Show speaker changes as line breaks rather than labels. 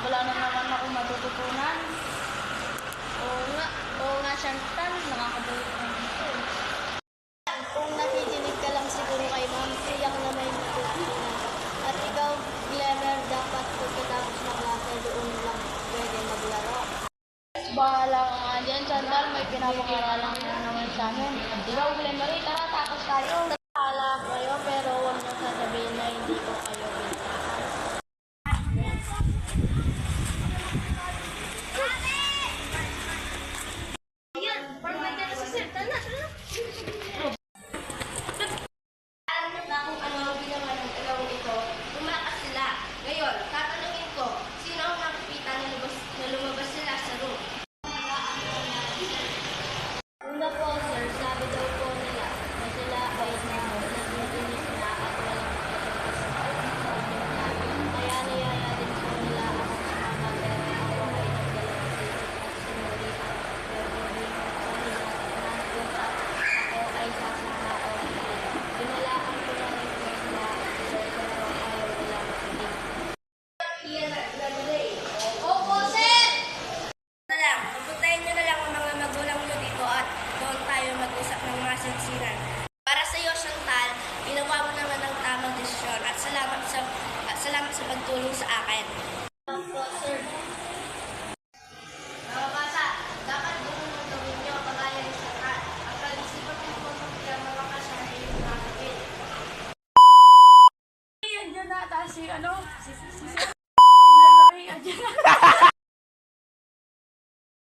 Wala na naman ako matututunan.
Oo nga, Chantal, nakakabulit naman ito.
Kung nakikinig ka lang siguro kay ma'am, tiyak na may matutunan ka. At ikaw, Glemer, dapat pagkatapos maglasa doon lang pwede maglaro.
Bahala ka nga dyan, Chantal. May pinapakaralan ka naman sa amin. Ikaw, Glemery, tara, tapos tayo.
Bahala kayo, pero huwag niyo sasabihin na hindi ko kayo pinatahan.
Alam na kung ano ang ginawa ng dalawang ito, tumakas sila. Ngayon, tatanungin ko, sino ang nakikita na lumabas sila sa room?
Una po, sir, sabi daw po nila na sila ay naglilinis na at walang pagkakasama. Kaya niyaya din po nila ako sumama pero ako ay nagdalawang isip at sinuri at pwede nagpunta ako ay sasama o hindi. Binalaan ko na rin po sila sir pero ayaw nila makinig.
Opo, sir! Na lang, pupuntahin nyo na lang ang mga magulang mo dito at doon tayo mag-usap ng masinsinan. Para sa iyo, Chantal, ginawa mo naman ang tamang desisyon at salamat sa pagtulong sa akin.